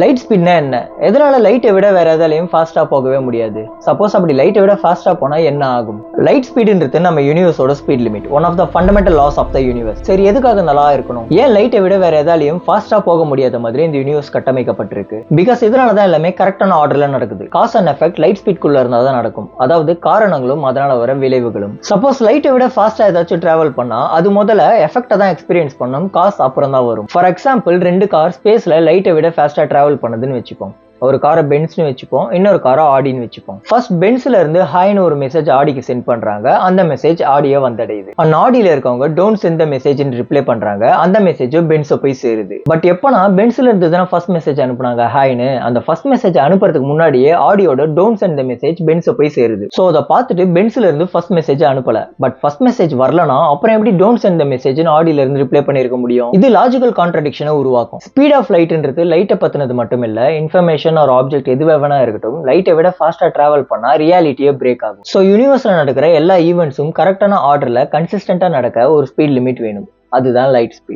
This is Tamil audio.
லைட் ஸ்பீட்னா என்ன? எதனால லைட்டை விட வேற எதாலையும் ஃபாஸ்டா போகவே முடியாது? சப்போஸ் அப்படி லைட்டை விட ஃபாஸ்டா போனா என்ன ஆகும்? லைட் ஸ்பீடுன்றது நம்ம யூனிவர்ஸோட speed limit, one of the fundamental laws of the universe. சரி, எதுக்காக இந்த லா இருக்கணும்? ஏன் லைட்டை விட வேற எதாலையும் ஃபாஸ்டா போக முடியாத மாதிரி இந்த யூனிவர்ஸ் கட்டமைக்கப்பட்டிருக்கு? பிகாஸ் இதனால தான் எல்லாமே கரெக்டான ஆர்டர்ல நடக்குது. காஸ் அண்ட் எஃபெக்ட் லைட் ஸ்பீட்குள்ள இருந்தா தான் நடக்கும். அதாவது காரணங்களும் அதனால வர விளைவுகளும். சப்போஸ் லைட்டை விட ஃபாஸ்டா ஏதாச்சும் டிராவல் பண்ணா அது முதல்ல எஃபெக்ட்டை தான் எக்ஸ்பீரியன்ஸ் பண்ணும், காஸ் அப்புறம் தான் வரும். ஃபார் எக்ஸாம்பிள், ரெண்டு கார் ஸ்பேஸ்ல லைட்டை விட ஃபாஸ்டா டிராவல் பண்ணுதுன்னு வச்சுப்போம். ஒரு காரை பென்ஸ்னு வச்சுப்போம், இன்னொரு காரை ஆடின்னு வச்சுப்போம். ஃபர்ஸ்ட் பென்ஸ்ல இருந்து ஹாய்னு ஒரு மெசேஜ் ஆடிக்கு சென்ட் பண்றாங்க, அந்த மெசேஜ் ஆடியை வந்தடையுது. அண்ட் ஆடியில இருக்கவங்க don't sent the message reply பண்றாங்க, அந்த மெசேஜ் பென்ஸை போய் சேருது. பட் எப்பனா பென்ஸ்ல இருந்து தானே ஃபர்ஸ்ட் மெசேஜ் அனுப்புனாங்க ஹாய்னு, அந்த ஃபர்ஸ்ட் மெசேஜ் அனுப்புறதுக்கு முன்னாடியே ஆடியோட டோன்ட் சென்ட் த மெசேஜ் பென்ஸை போய் சேருது. ஸோ அதை பார்த்துட்டு பென்ஸ்ல இருந்து ஃபர்ஸ்ட் மெசேஜ் அனுப்பல. பட் ஃபர்ஸ்ட் மெசேஜ் வரலனா அப்புறம் எப்படி டோன்ட் சென்ட் த மெசேஜ் ஆடியில இருந்து ரிப்ளை பண்ணிருக்க முடியும்? இது லாஜிக்கல் கான்ட்ரடிக்ஷனை உருவாக்கும். ஸ்பீட் ஆஃப் லைட்ன்றது லைட்டை பத்தினது மட்டும் இல்ல, இன்ஃபர்மேஷன் ஒரு ஆப்ஜெக்ட் எதுவே வேணா இருக்கட்டும், லைட்டை விட ஃபாஸ்டா டிராவல் பண்ணா ரியாலிட்டியே பிரேக் ஆகும். ஸோ யூனிவர்ஸ்ல நடக்கிற எல்லா ஈவெண்ட்ஸும் கரெக்டான ஆர்டர்ல கன்சிஸ்டன்டா நடக்க ஒரு ஸ்பீட் லிமிட் வேணும். அதுதான் லைட் ஸ்பீட்.